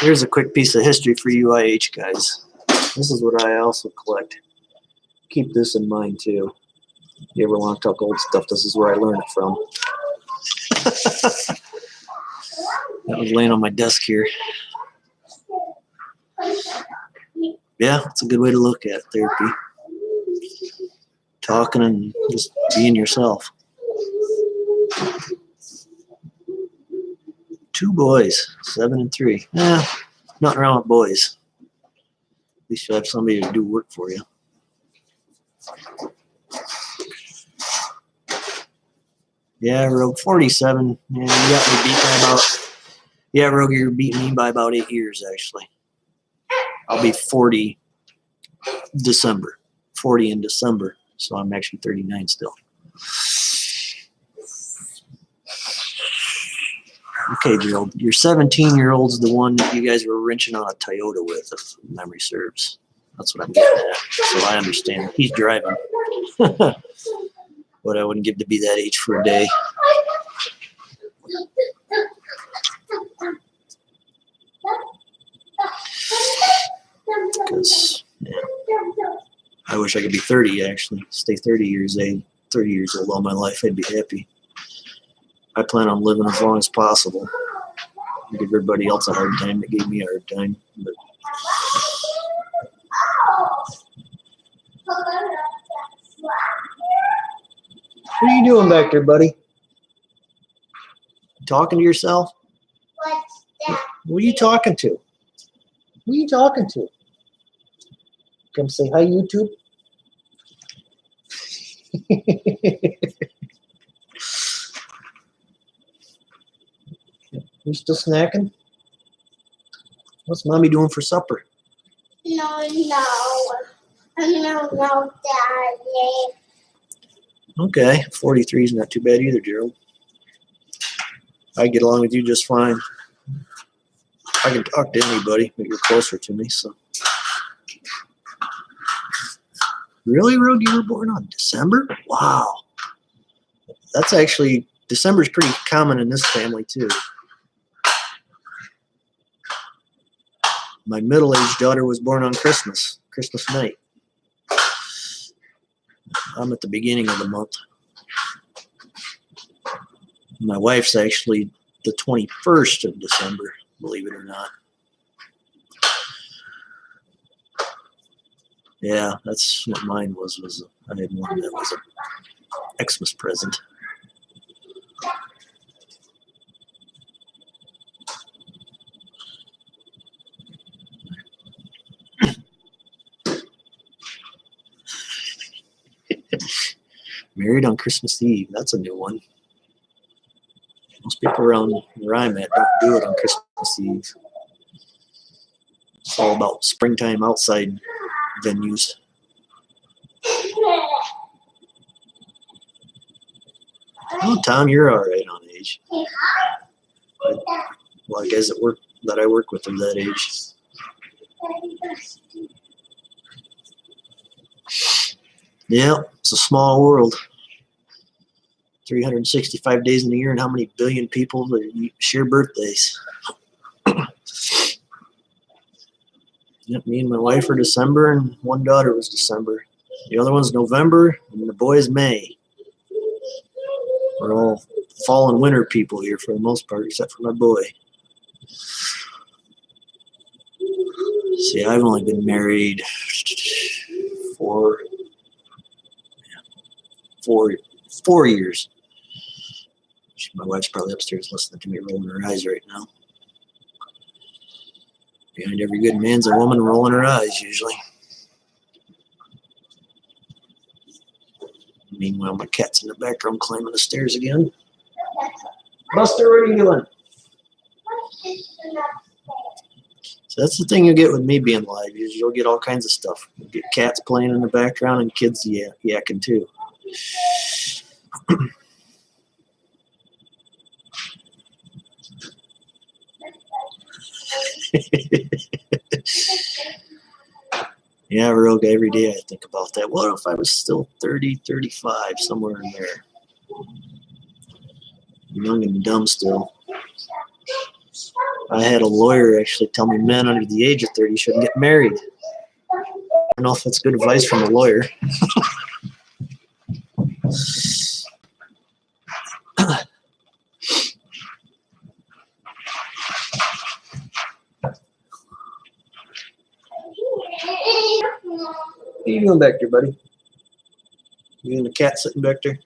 Here's a quick piece of history for you IH guys. This is what I also collect. Keep this in mind too. You ever want to talk old stuff, this is where I learned it from. That was laying on my desk here. Yeah, it's a good way to look at therapy. Talking and just being yourself. 2 boys, 7 and 3. Nothing wrong with boys. At least you have somebody to do work for you. Yeah, Rogue, 47. Yeah, you got me beat by about. Yeah, Rogue, you're beating me by about 8 years, actually. I'll be 40 December. 40 in December. So I'm actually 39 still. Okay, Gerald, your 17-year-old's the one that you guys were wrenching on a Toyota with, if memory serves. That's what I'm getting at. So I understand. He's driving. But I wouldn't give to be that age for a day. Because I wish I could be 30, actually. Stay 30 years old all my life. I'd be happy. I plan on living as long as possible. Give everybody else a hard time that gave me a hard time. But what are you doing back there, buddy? Talking to yourself? What's that? Who are you talking to? Who are you talking to? Come say hi, YouTube. You still snacking? What's mommy doing for supper? No. No, Daddy. Okay, 43 is not too bad either, Gerald. I get along with you just fine. I can talk to anybody, but you're closer to me, so. Really, Rogue? You were born on December? Wow. That's actually, December's pretty common in this family, too. My middle-aged daughter was born on Christmas night. I'm at the beginning of the month. My wife's actually the 21st of December, believe it or not. Yeah, that's what mine was I had one that was a Xmas present. Married on Christmas Eve. That's a new one. Most people around where I'm at don't do it on Christmas Eve. It's all about springtime outside venues. Oh, Tom, you're all right on age. Well, I guess that I work with are that age. Yeah, it's a small world. 365 days in a year, and how many billion people that share birthdays? Yep, me and my wife are December, and one daughter was December. The other one's November, and the boy's May. We're all fall and winter people here for the most part, except for my boy. See, I've only been married 4 years. My wife's probably upstairs listening to me rolling her eyes right now. Behind every good man's a woman rolling her eyes, usually. Meanwhile, my cat's in the background climbing the stairs again. Buster, what are you doing? So that's the thing you get with me being live. You'll get all kinds of stuff. You'll get cats playing in the background and kids yakking too. Yeah, Rogue, every day I think about that. What if I was still 30, 35, somewhere in there? Young and dumb still. I had a lawyer actually tell me men under the age of 30 shouldn't get married. I don't know if that's good advice from a lawyer. What are you doing back there, buddy? You and the cat sitting back there?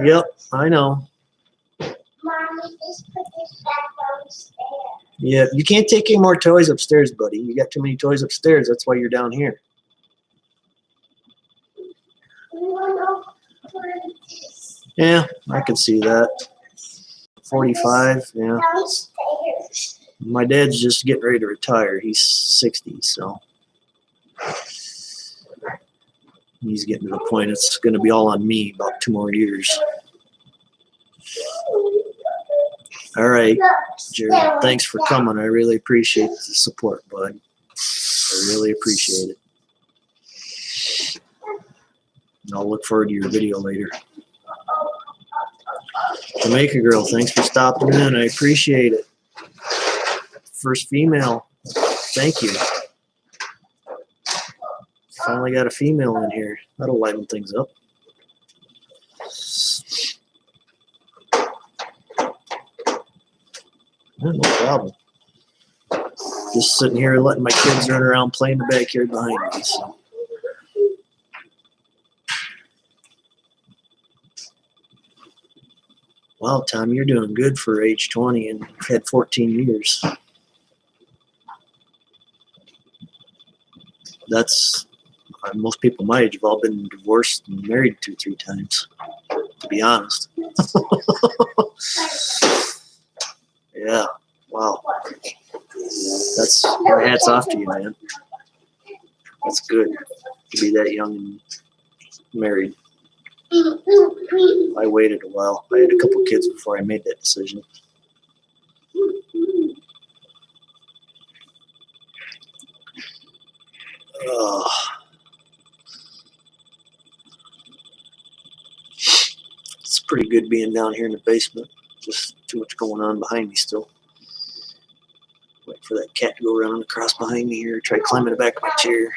Yep, I know. Mommy, just put this back downstairs. Yeah, you can't take any more toys upstairs, buddy. You got too many toys upstairs. That's why you're down here. Yeah, I can see that. 45, yeah. Downstairs. My dad's just getting ready to retire. He's 60, so he's getting to the point it's going to be all on me about 2 more years. All right, Jared, thanks for coming. I really appreciate the support, bud. I really appreciate it. And I'll look forward to your video later. Jamaica girl, thanks for stopping in. I appreciate it. First female. Thank you. Finally got a female in here. That'll liven things up. Yeah, no problem. Just sitting here letting my kids run around playing in the backyard behind me. So. Wow, Tom, you're doing good for age 20 and you've had 14 years. That's most people my age have all been divorced and married 2-3 times, to be honest. Yeah. Wow. That's my hat's off to you, man. That's good to be that young and married. I waited a while. I had a couple kids before I made that decision. It's pretty good being down here in the basement. Just too much going on behind me still. Wait for that cat to go running across behind me here. Try climbing the back of my chair.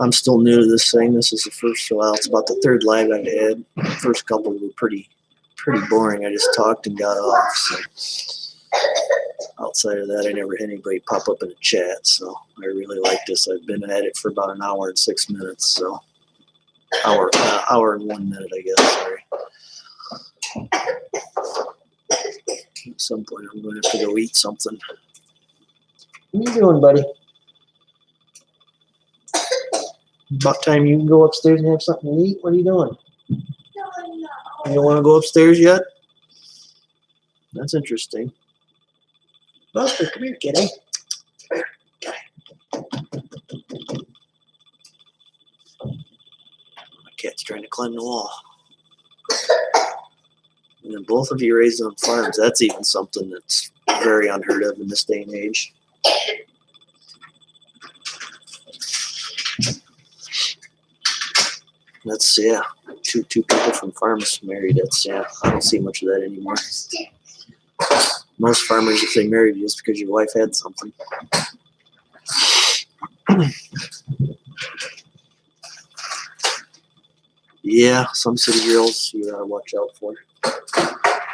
I'm still new to this thing. This is the first while. It's about the third live I've had. The first couple were pretty boring. I just talked and got off. So outside of that, I never had anybody pop up in a chat. So I really like this. I've been at it for about an hour and 6 minutes. So hour and 1 minute, I guess. Sorry. At some point, I'm going to have to go eat something. What are you doing, buddy? About time you can go upstairs and have something to eat. What are you doing? You don't want to go upstairs yet? That's interesting. Buster, come here, kitty. My cat's trying to climb the wall. And then both of you raised on farms. That's even something that's very unheard of in this day and age. That's, yeah, two people from farms married. That's, yeah, I don't see much of that anymore. Most farmers, if they married you, it's because your wife had something. Yeah, some city girls you gotta watch out for.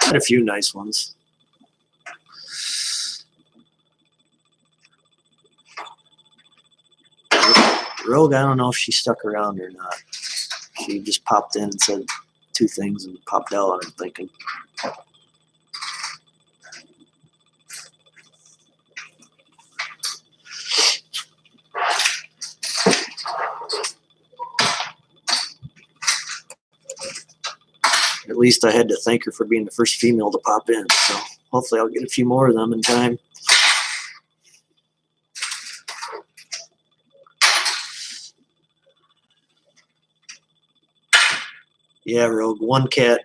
Had a few nice ones. Rogue, I don't know if she stuck around or not. She just popped in and said 2 things and popped out. I'm thinking. At least I had to thank her for being the first female to pop in. So hopefully I'll get a few more of them in time. Yeah, Rogue. One cat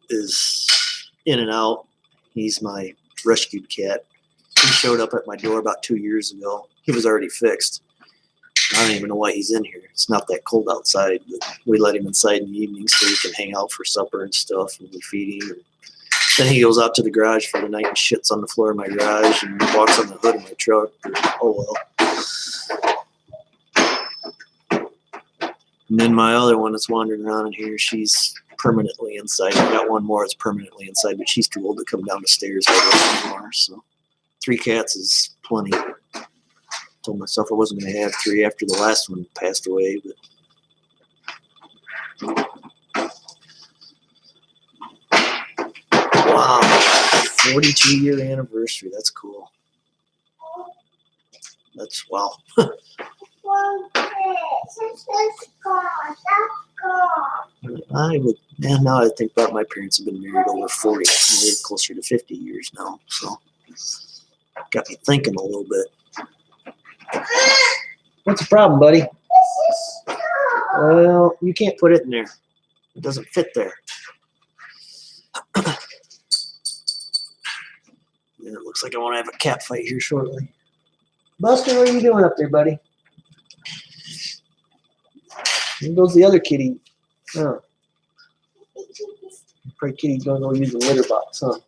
is in and out. He's my rescued cat. He showed up at my door about 2 years ago. He was already fixed. I don't even know why he's in here. It's not that cold outside, but we let him inside in the evening so he can hang out for supper and stuff, and we feed him. And then he goes out to the garage for the night and shits on the floor of my garage and walks on the hood of my truck. Oh, well. And then my other one that's wandering around in here, she's permanently inside. I got one more that's permanently inside, but she's too old to come down the stairs anymore. So 3 cats is plenty. Told myself I wasn't going to have 3 after the last one passed away, but wow, 42-year anniversary. That's cool. That's wow. I would, man, now I think about my parents have been married over 40, maybe closer to 50 years now. So got me thinking a little bit. What's the problem, buddy? Well, you can't put it in there. It doesn't fit there. And it looks like I want to have a cat fight here shortly. Buster, what are you doing up there, buddy? There goes the other kitty. Oh. Probably kitty's going to go use the litter box, huh?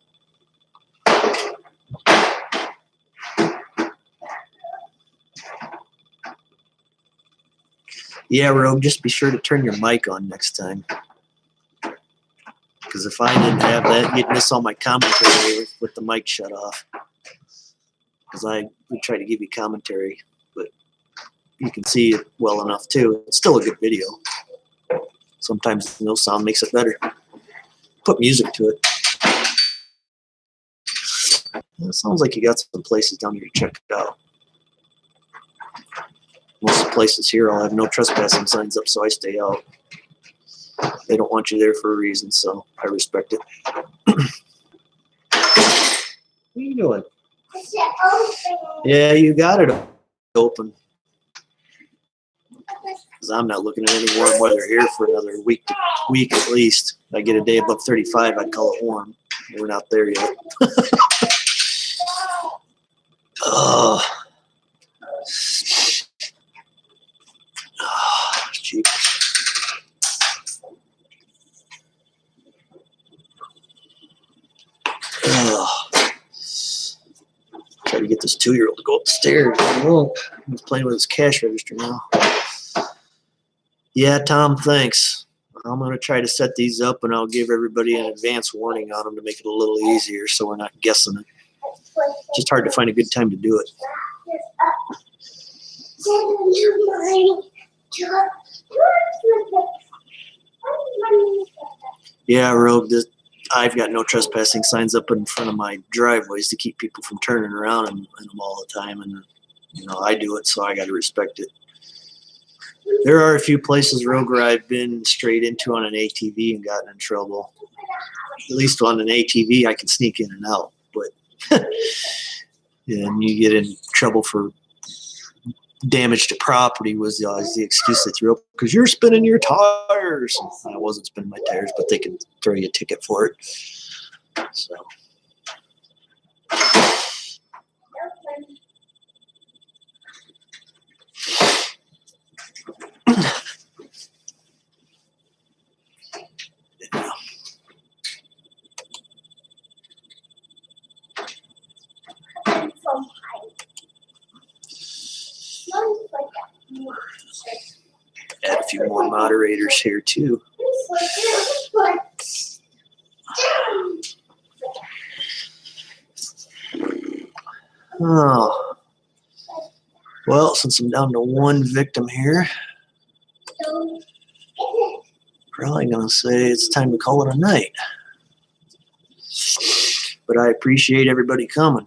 Yeah, Rogue, just be sure to turn your mic on next time. Because if I didn't have that, you'd miss all my commentary with the mic shut off. Because I would try to give you commentary, but you can see it well enough too. It's still a good video. Sometimes no sound makes it better. Put music to it. It sounds like you got some places down here to check it out. Most of the places here I'll have no trespassing signs up, so I stay out. They don't want you there for a reason, so I respect it. What are you doing? Is it open? Yeah, you got it open. Because I'm not looking at any warm weather here for another week at least. If I get a day above 35, I'd call it warm. We're not there yet. Oh, jeez. Try to get this 2-year-old to go up the stairs. He won't. He's playing with his cash register now. Yeah, Tom, thanks. I'm going to try to set these up, and I'll give everybody an advance warning on them to make it a little easier so we're not guessing it. Just hard to find a good time to do it. Yeah, Rogue, I've got no trespassing signs up in front of my driveways to keep people from turning around in them all the time. And, I do it, so I got to respect it. There are a few places, Rogue, where I've been straight into on an ATV and gotten in trouble. At least on an ATV, I can sneak in and out. But and you get in trouble for damage to property was the excuse they threw up because you're spinning your tires. I wasn't spinning my tires, but they can throw you a ticket for it. So. Add a few more moderators here too. Oh, well, since I'm down to one victim here, probably gonna say it's time to call it a night. But I appreciate everybody coming.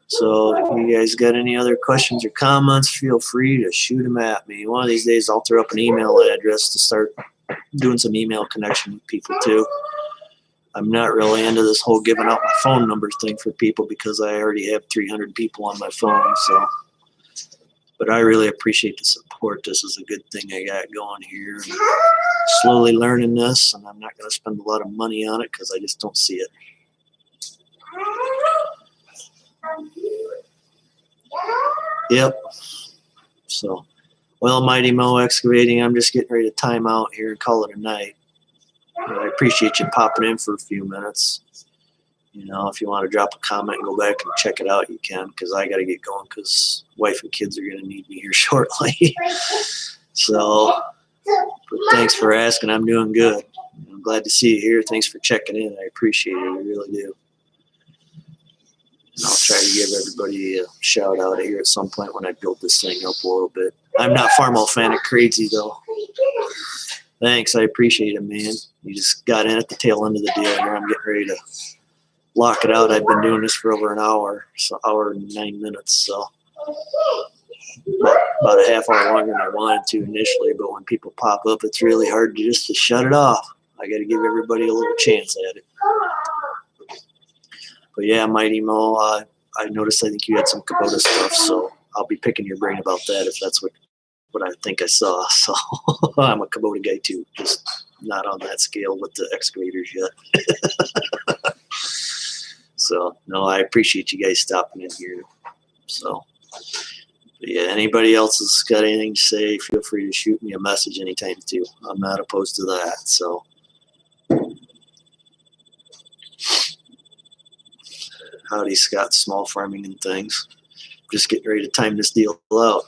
So if you guys got any other questions or comments, feel free to shoot them at me. One of these days I'll throw up an email address to start doing some email connection with people too. I'm not really into this whole giving out my phone number thing for people because I already have 300 people on my phone. So, but I really appreciate the support. This is a good thing I got going here. And slowly learning this, and I'm not going to spend a lot of money on it because I just don't see it. Yep. So, well, Mighty Mo Excavating, I'm just getting ready to time out here and call it a night. I appreciate you popping in for a few minutes. If you want to drop a comment and go back and check it out, you can, because I got to get going because wife and kids are going to need me here shortly. So, but thanks for asking. I'm doing good. I'm glad to see you here. Thanks for checking in. I appreciate it. I really do. And I'll try to give everybody a shout out here at some point when I build this thing up a little bit. I'm not Farmofanic crazy though. Thanks, I appreciate it, man. You just got in at the tail end of the deal here. I'm getting ready to lock it out. I've been doing this for over an hour, so hour and 9 minutes, so about a half hour longer than I wanted to initially. But when people pop up, it's really hard to shut it off. I got to give everybody a little chance at it. But yeah, Mighty Mo, I noticed I think you had some Kubota stuff, so I'll be picking your brain about that if that's what I think I saw. So I'm a Kubota guy too, just not on that scale with the excavators yet. So no, I appreciate you guys stopping in here. So but yeah, anybody else has got anything to say, feel free to shoot me a message anytime too. I'm not opposed to that. So howdy, Scott, Small Farming and Things. Just getting ready to time this deal out.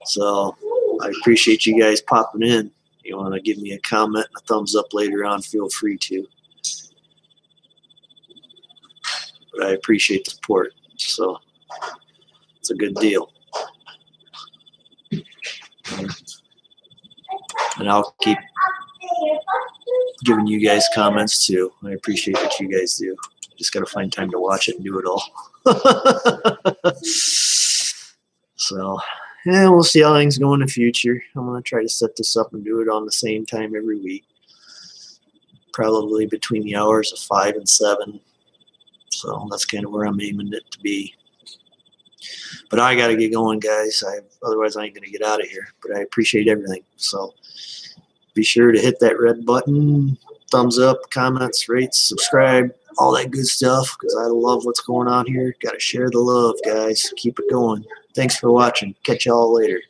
So I appreciate you guys popping in. You want to give me a comment and a thumbs up later on, feel free to. But I appreciate the support. So it's a good deal. And I'll keep giving you guys comments too. I appreciate what you guys do. Just got to find time to watch it and do it all. So, yeah, we'll see how things go in the future. I'm going to try to set this up and do it on the same time every week. Probably between the hours of 5 and 7. So that's kind of where I'm aiming it to be. But I got to get going, guys. Otherwise, I ain't going to get out of here. But I appreciate everything. So be sure to hit that red button, thumbs up, comments, rates, subscribe, all that good stuff, because I love what's going on here. Got to share the love, guys. Keep it going. Thanks for watching. Catch y'all later.